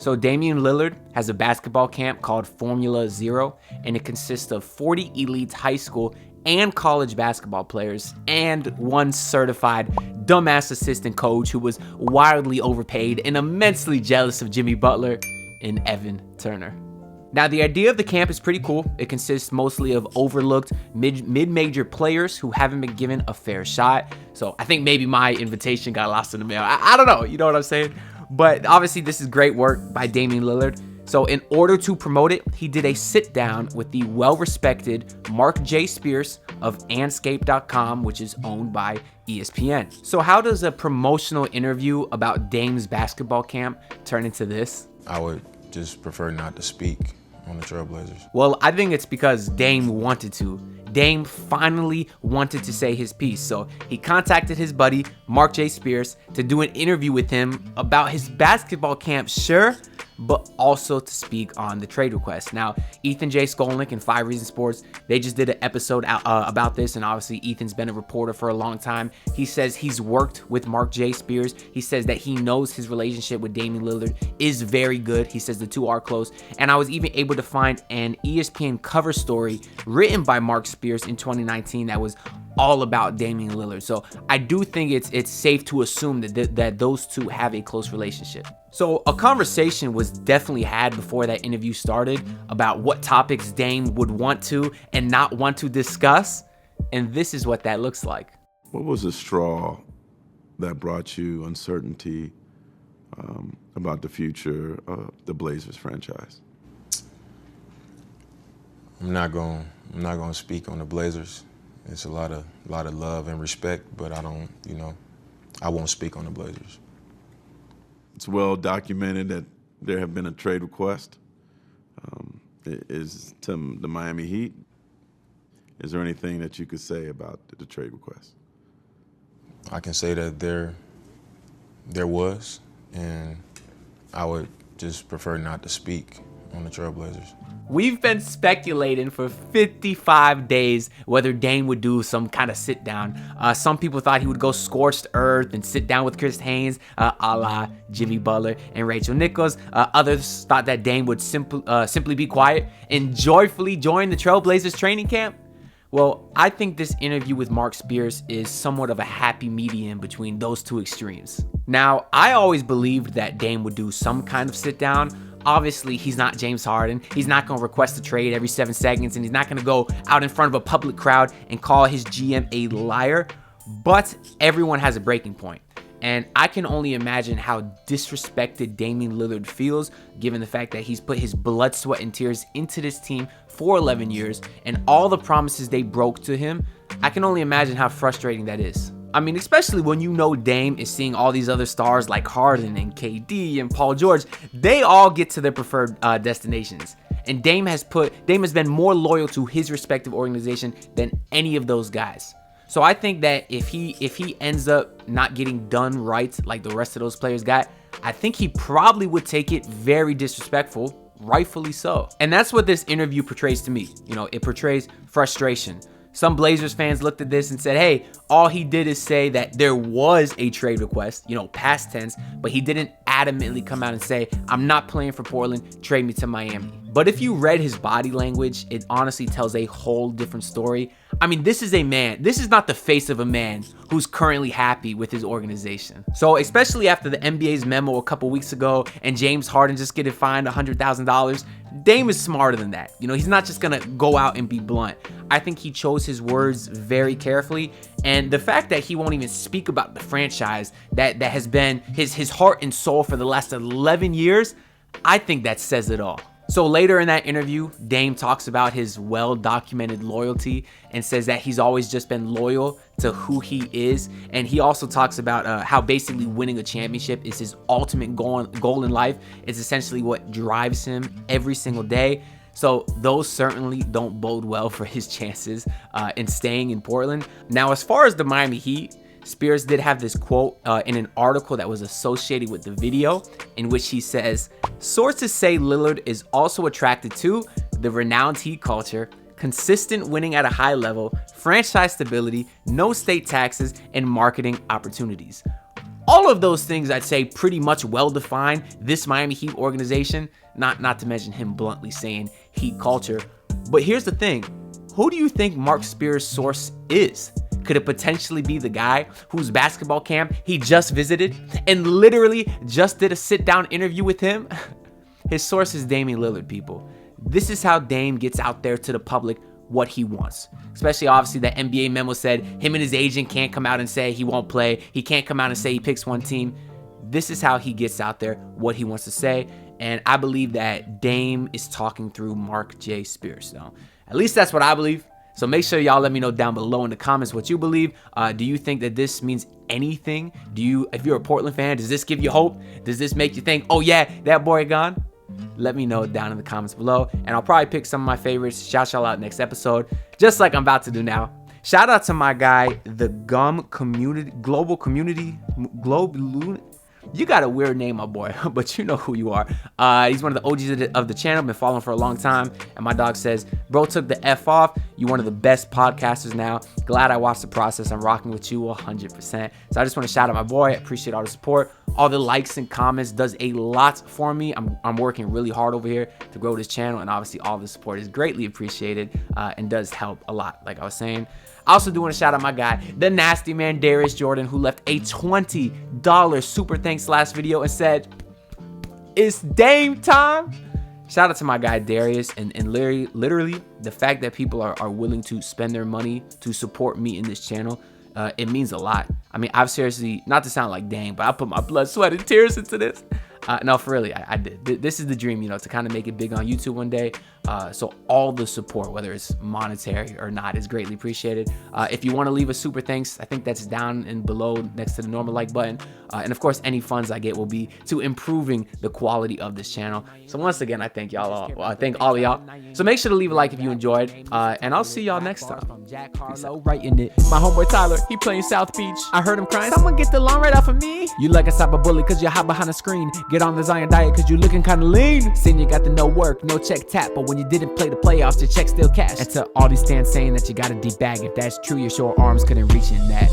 So Damian Lillard has a basketball camp called Formula Zero, and it consists of 40 elite high school and college basketball players and one certified dumbass assistant coach who was wildly overpaid and immensely jealous of Jimmy Butler and Evan Turner. Now, the idea of the camp is pretty cool. It consists mostly of overlooked mid-major players who haven't been given a fair shot. So I think maybe my invitation got lost in the mail. I don't know. You know what I'm saying? But obviously, this is great work by Damian Lillard. So in order to promote it, he did a sit down with the well-respected Marc J of Anscape.com, which is owned by ESPN. So how does a promotional interview about Dame's basketball camp turn into this? I would just prefer not to speak on the Trailblazers. Well, I think it's because Dame wanted to. Dame finally wanted to say his piece, so he contacted his buddy Marc J to do an interview with him about his basketball camp, sure, but also to speak on the trade request. Now, Ethan J. Skolnick and 5 Reasons Sports, they just did an episode about this, and obviously Ethan's been a reporter for a long time. He says he's worked with Marc J. He says that he knows his relationship with Damian Lillard is very good. He says the two are close, and I was even able to find an ESPN cover story written by Marc in 2019 that was all about Damian Lillard. So I do think it's safe to assume that those two have a close relationship. So a conversation was definitely had before that interview started about what topics Dame would want to and not want to discuss, and this is what that looks like. What was the straw that brought you uncertainty about the future of the Blazers franchise? I'm not going to speak on the Blazers. It's a lot of love and respect, but I won't speak on the Blazers. It's well documented that there have been a trade request is to the Miami Heat. Is there anything that you could say about the trade request? I can say that there was, and I would just prefer not to speak on the Trailblazers. We've been speculating for 55 days whether Dame would do some kind of sit down. Some people thought he would go scorched earth and sit down with Chris Haynes, a la Jimmy Butler and Rachel Nichols. Others thought that Dame would simply be quiet and joyfully join the Trailblazers training camp. Well, I think this interview with Marc is somewhat of a happy medium between those two extremes. Now, I always believed that Dame would do some kind of sit down. Obviously, he's not James Harden. He's not going to request a trade every 7 seconds, and he's not going to go out in front of a public crowd and call his GM a liar. But everyone has a breaking point. And I can only imagine how disrespected Damian Lillard feels, given the fact that he's put his blood, sweat, and tears into this team for 11 years, and all the promises they broke to him. I can only imagine how frustrating that is. I mean, especially when you know Dame is seeing all these other stars like Harden and KD and Paul George. They all get to their preferred destinations. And Dame has been more loyal to his respective organization than any of those guys. So I think that if he ends up not getting done right like the rest of those players got, I think he probably would take it very disrespectful, rightfully so. And that's what this interview portrays to me. It portrays frustration. Some Blazers fans looked at this and said, hey, all he did is say that there was a trade request, past tense, but he didn't adamantly come out and say, I'm not playing for Portland, trade me to Miami. But if you read his body language, it honestly tells a whole different story. I mean, this is not the face of a man who's currently happy with his organization. So especially after the NBA's memo a couple weeks ago and James Harden just getting fined $100,000, Dame is smarter than that. He's not just gonna go out and be blunt. I think he chose his words very carefully, and the fact that he won't even speak about the franchise that has been his heart and soul for the last 11 years, I think that says it all. So later in that interview, Dame talks about his well-documented loyalty and says that he's always just been loyal to who he is. And he also talks about how basically winning a championship is his ultimate goal in life. It's essentially what drives him every single day. So those certainly don't bode well for his chances in staying in Portland. Now, as far as the Miami Heat, Spears did have this quote in an article that was associated with the video, in which he says, sources say Lillard is also attracted to the renowned Heat culture, consistent winning at a high level, franchise stability, no state taxes, and marketing opportunities. All of those things, I'd say, pretty much well-defined this Miami Heat organization, not to mention him bluntly saying Heat culture. But here's the thing. Who do you think Marc Spears' source is? Could it potentially be the guy whose basketball camp he just visited and literally just did a sit-down interview with him? His source is Damian Lillard, people. This is how Dame gets out there to the public what he wants. Especially, obviously, that NBA memo said him and his agent can't come out and say he won't play. He can't come out and say he picks one team. This is how he gets out there what he wants to say. And I believe that Dame is talking through Marc J. Spears. So at least that's what I believe. So make sure y'all let me know down below in the comments what you believe. Do you think that this means anything? If you're a Portland fan, does this give you hope? Does this make you think, oh yeah, that boy gone? Let me know down in the comments below, and I'll probably pick some of my favorites, shout y'all out next episode, just like I'm about to do now. Shout out to my guy, the Global Community. You got a weird name, my boy, but you know who you are. He's one of the OGs of the channel, been following for a long time, and my dog says, bro took the F off. You one of the best podcasters now. Glad I watched the process. I'm rocking with you 100%. So I just want to shout out my boy. I appreciate all the support. All the likes and comments does a lot for me. I'm working really hard over here to grow this channel, and obviously all the support is greatly appreciated and does help a lot, like I was saying. I also do want to shout out my guy, the nasty man Darius Jordan, who left a $20 super thanks last video and said, it's Dame time. Shout out to my guy Darius, and literally the fact that people are willing to spend their money to support me in this channel, it means a lot. I mean, I've seriously, not to sound like Dame, but I put my blood, sweat, and tears into this. No, for really, I did. This is the dream, to kind of make it big on YouTube one day. So all the support, whether it's monetary or not, is greatly appreciated. If you want to leave a super thanks, I think that's down and below next to the normal like button. And of course, any funds I get will be to improving the quality of this channel. So once again, I thank y'all all. Well, I thank all of y'all. So make sure to leave a like if you enjoyed. And I'll see y'all next time. Peace out. Writing it. My homeboy Tyler, he playing South Beach. I heard him crying, someone get the lawn right off of me. You like a cyber bully cause you're hot behind the screen. Get on the Zion diet cause you looking kinda lean. Saying you got the no work, no check tap, but when you didn't play the playoffs, your check still cash. And to all these fans saying that you got a deep bag, if that's true, your short arms couldn't reach in that.